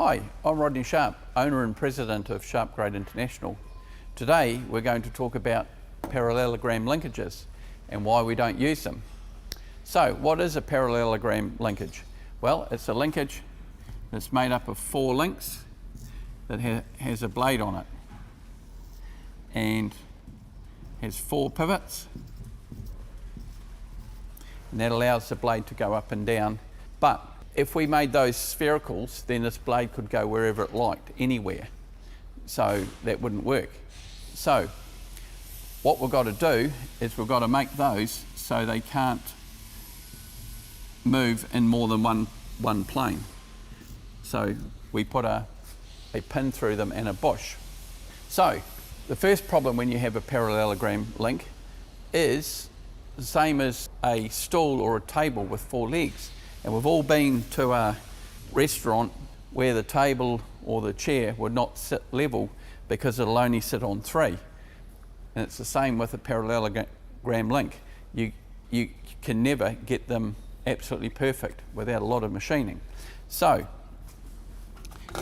Hi, I'm Rodney Sharp, owner and president of SharpGrade International. Today we're going to talk about parallelogram linkages and why we don't use them. So what is a parallelogram linkage? Well, it's a linkage that's made up of 4 links that has a blade on it and has 4 pivots, and that allows the blade to go up and down. But if we made those sphericals, then this blade could go wherever it liked, anywhere. So that wouldn't work. So what we've got to do is we've got to make those so they can't move in more than one plane. So we put a pin through them and a bush. So the first problem when you have a parallelogram link is the same as a stool or a table with 4 legs. And we've all been to a restaurant where the table or the chair would not sit level because it'll only sit on 3. And it's the same with a parallelogram link. You can never get them absolutely perfect without a lot of machining. So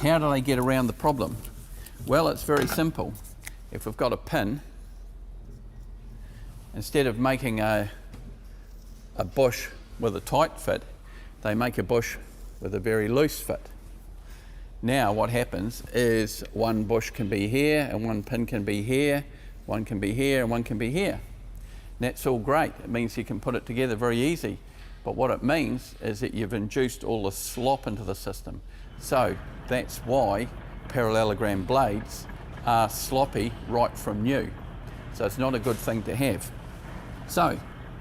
how do they get around the problem? Well, it's very simple. If we've got a pin, instead of making a bush with a tight fit, they make a bush with a very loose fit. Now what happens is one bush can be here and one pin can be here, one can be here and one can be here. And that's all great. It means you can put it together very easy. But what it means is that you've induced all the slop into the system. So that's why parallelogram blades are sloppy right from new. So it's not a good thing to have. So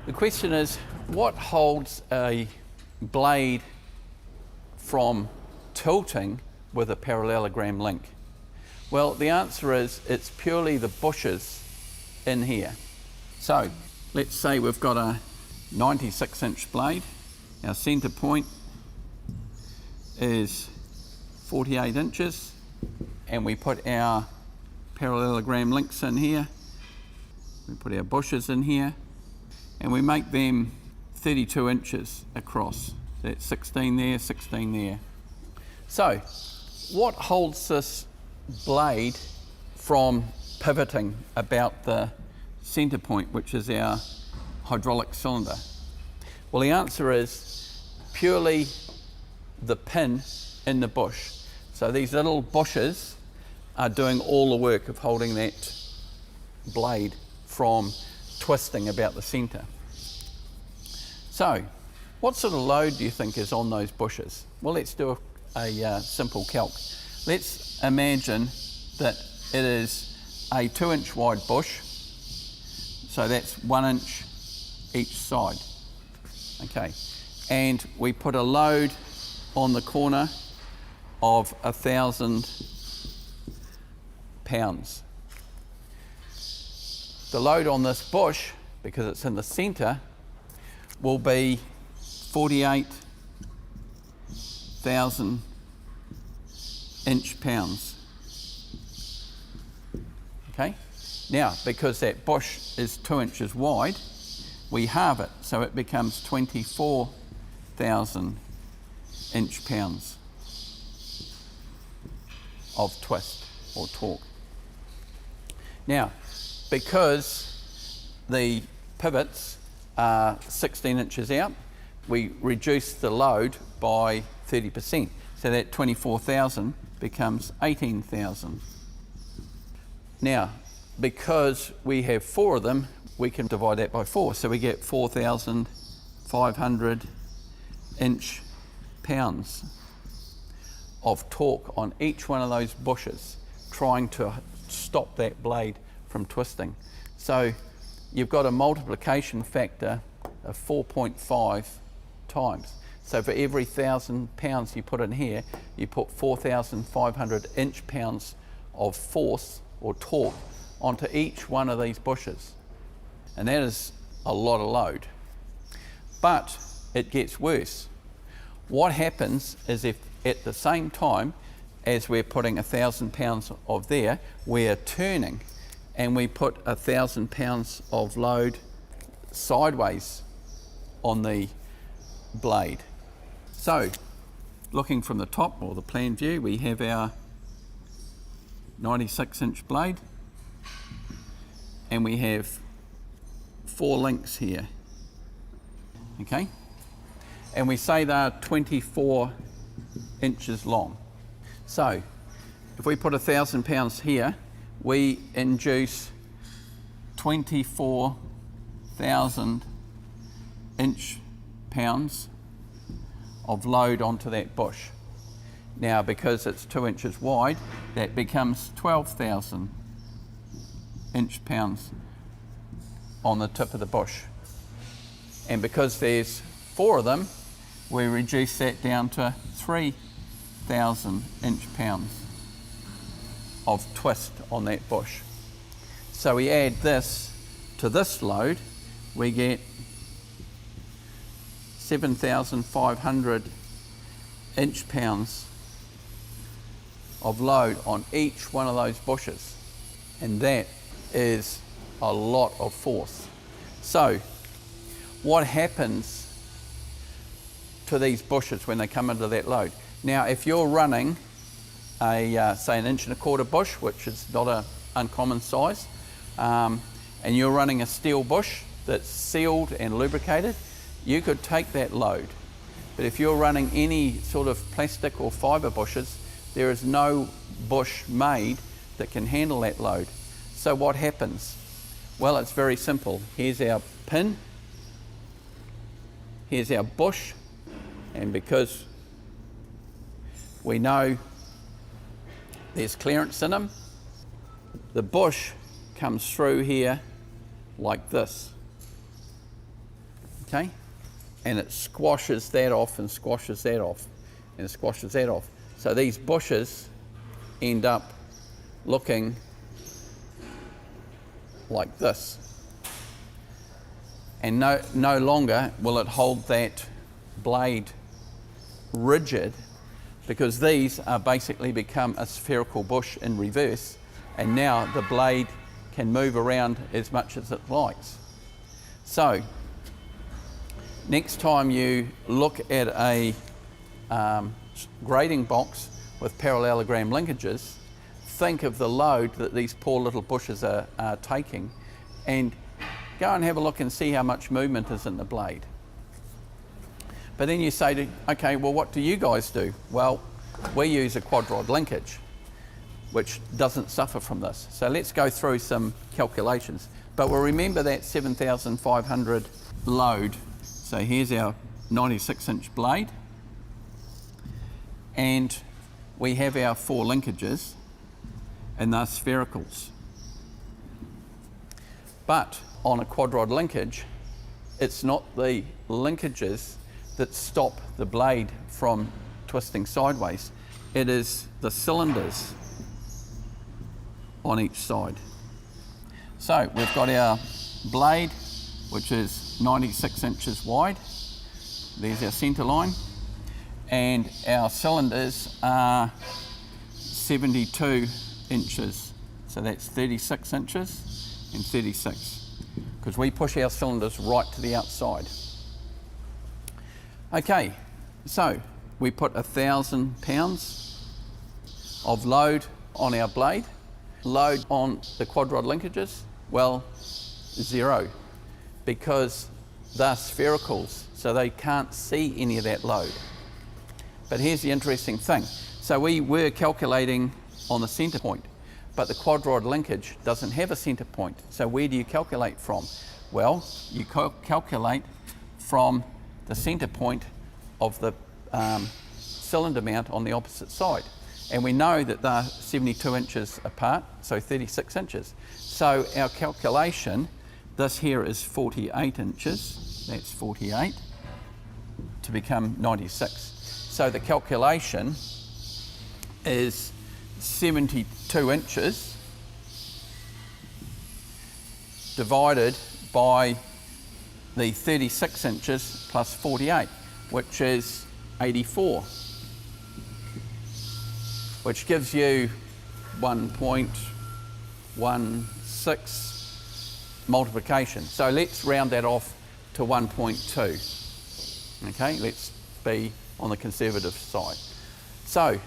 the question is, what holds a blade from tilting with a parallelogram link? Well, the answer is it's purely the bushes in here. So let's say we've got a 96-inch blade. Our center point is 48 inches, and we put our parallelogram links in here. We put our bushes in here, and we make them 32 inches across. That's 16 there, 16 there. So what holds this blade from pivoting about the center point, which is our hydraulic cylinder? Well, the answer is purely the pin in the bush. So these little bushes are doing all the work of holding that blade from twisting about the center. So what sort of load do you think is on those bushes? Well, let's do a simple calc. Let's imagine that it is a 2-inch wide bush, so that's 1 inch each side. Okay, and we put a load on the corner of 1,000 pounds. The load on this bush, because it's in the center, will be 48,000 inch-pounds. Okay, now because that bush is 2 inches wide, we halve it, so it becomes 24,000 inch-pounds of twist or torque. Now, because the pivots are 16 inches out, we reduce the load by 30%. So that 24,000 becomes 18,000. Now, because we have 4 of them, we can divide that by 4. So we get 4,500 inch-pounds of torque on each one of those bushes, trying to stop that blade from twisting. So you've got a multiplication factor of 4.5 times. So for every 1,000 pounds you put in here, you put 4,500 inch-pounds of force or torque onto each one of these bushes. And that is a lot of load. But it gets worse. What happens is if at the same time as we're putting 1,000 pounds of there, we're turning and we put 1,000 pounds of load sideways on the blade. So looking from the top, or the plan view, we have our 96-inch blade, and we have 4 links here, okay? And we say they're 24 inches long. So if we put 1,000 pounds here, we induce 24,000 inch-pounds of load onto that bush. Now, because it's 2 inches wide, that becomes 12,000 inch-pounds on the tip of the bush. And because there's 4 of them, we reduce that down to 3,000 inch-pounds of twist on that bush. So we add this to this load, we get 7,500 inch-pounds of load on each one of those bushes. And that is a lot of force. So what happens to these bushes when they come under that load? Now, if you're running a, say, an 1 1/4 bush, which is not an uncommon size, and you're running a steel bush that's sealed and lubricated, you could take that load. But if you're running any sort of plastic or fibre bushes, there is no bush made that can handle that load. So what happens? Well, it's very simple. Here's our pin, here's our bush, and because we know there's clearance in them, the bush comes through here like this, okay? And it squashes that off and squashes that off and squashes that off. So these bushes end up looking like this. And no longer will it hold that blade rigid, because these are basically become a spherical bush in reverse, and now the blade can move around as much as it likes. So next time you look at a grading box with parallelogram linkages, think of the load that these poor little bushes are taking, and go and have a look and see how much movement is in the blade. But then you say, okay, well, what do you guys do? Well, we use a QuadRod linkage, which doesn't suffer from this. So let's go through some calculations. But we'll remember that 7,500 load. So here's our 96-inch blade, and we have our 4 linkages, and they're sphericals. But on a QuadRod linkage, it's not the linkages that stop the blade from twisting sideways. It is the cylinders on each side. So we've got our blade, which is 96 inches wide. There's our centre line. And our cylinders are 72 inches. So that's 36 inches and 36, because we push our cylinders right to the outside. Okay, so we put 1,000 pounds of load on our blade. Load on the QuadRod linkages, well, 0, because they're sphericals, so they can't see any of that load. But here's the interesting thing. So we were calculating on the centre point, but the QuadRod linkage doesn't have a centre point. So where do you calculate from? Well, you calculate from the centre point of the cylinder mount on the opposite side. And we know that they're 72 inches apart, so 36 inches. So our calculation, this here is 48 inches, that's 48, to become 96. So the calculation is 72 inches divided by the 36 inches plus 48, which is 84, which gives you 1.16 multiplication. So let's round that off to 1.2. Okay, let's be on the conservative side. So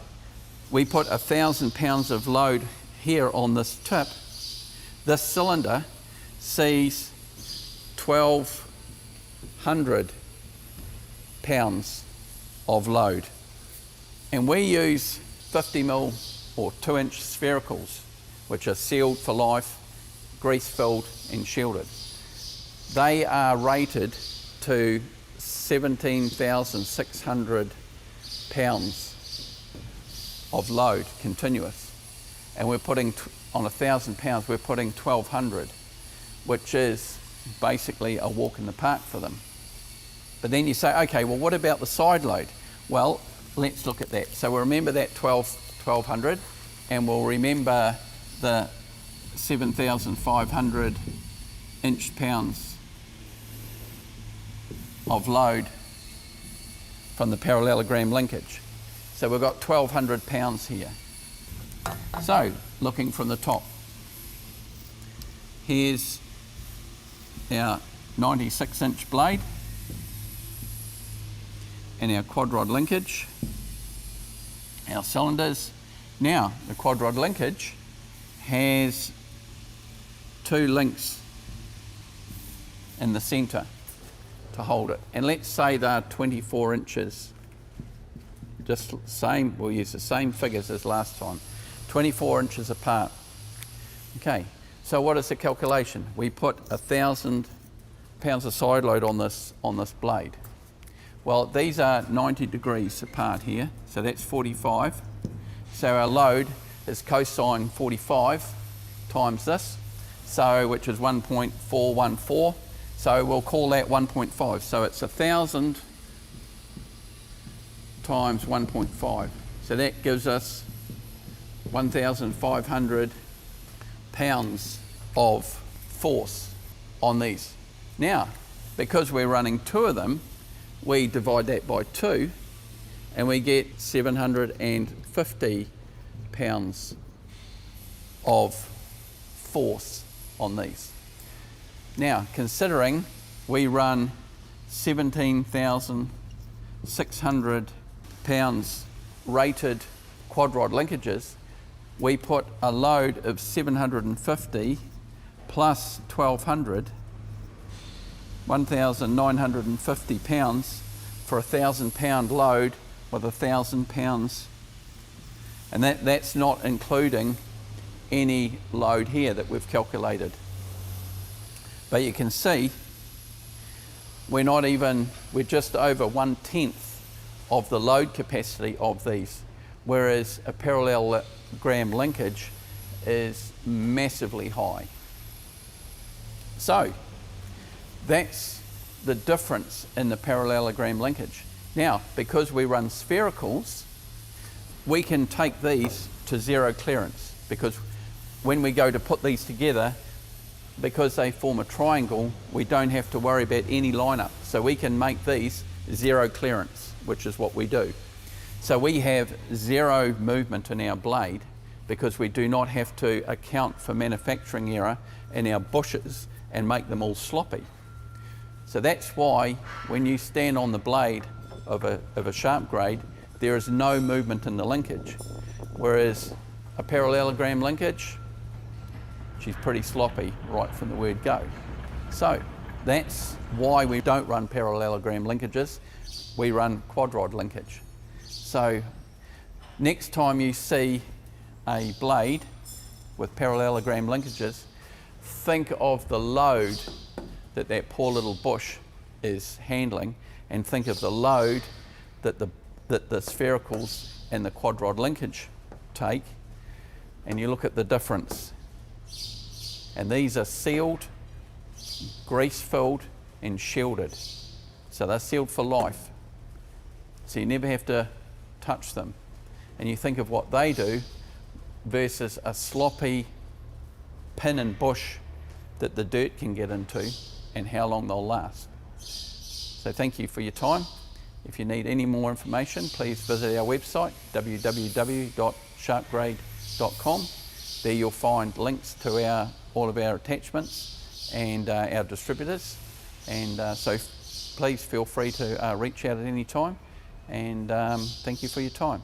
we put 1,000 pounds of load here on this tip. This cylinder sees 1,200 pounds of load, and we use 50mm or 2-inch sphericals, which are sealed for life, grease filled and shielded. They are rated to 17,600 pounds of load continuous, and we're putting on 1,000 pounds we're putting 1,200, which is basically a walk in the park for them. But then you say, okay, well, what about the side load? Well, let's look at that. So we'll remember that 1,200, and we'll remember the 7,500 inch-pounds of load from the parallelogram linkage. So we've got 1,200 pounds here. So looking from the top, here's our 96-inch blade and our QuadRod linkage, our cylinders. Now the QuadRod linkage has 2 links in the centre to hold it, and let's say they're 24 inches. Just same, we'll use the same figures as last time, 24 inches apart. Okay, so what is the calculation? We put 1,000 pounds of side load on this blade. Well, these are 90 degrees apart here, so that's 45. So our load is cosine 45 times this, so which is 1.414. So we'll call that 1.5. So it's 1,000 times 1.5. So that gives us 1,500 pounds of force on these. Now, because we're running 2 of them, we divide that by 2 and we get 750 pounds of force on these. Now, considering we run 17,600 pounds rated QuadRod linkages, we put a load of 750 plus 1,200, 1,950 pounds for a 1,000 pound load with 1,000 pounds. And that's not including any load here that we've calculated. But you can see we're just over 1/10 of the load capacity of these, whereas a parallelogram linkage is massively high. So that's the difference in the parallelogram linkage. Now, because we run sphericals, we can take these to 0 clearance, because when we go to put these together, because they form a triangle, we don't have to worry about any lineup. So we can make these 0 clearance, which is what we do. So we have 0 movement in our blade because we do not have to account for manufacturing error in our bushes and make them all sloppy. So that's why when you stand on the blade of a SharpGrade, there is no movement in the linkage. Whereas a parallelogram linkage, she's pretty sloppy right from the word go. So that's why we don't run parallelogram linkages, we run QuadRod linkage. So next time you see a blade with parallelogram linkages, think of the load that poor little bush is handling, and think of the load that the sphericals and the QuadRod linkage take, and you look at the difference. And these are sealed, grease-filled and shielded. So they're sealed for life. So you never have to touch them. And you think of what they do versus a sloppy pin and bush that the dirt can get into and how long they'll last. So thank you for your time. If you need any more information, please visit our website, www.sharpgrade.com. There you'll find links to all of our attachments and our distributors, and so please feel free to reach out at any time, and thank you for your time.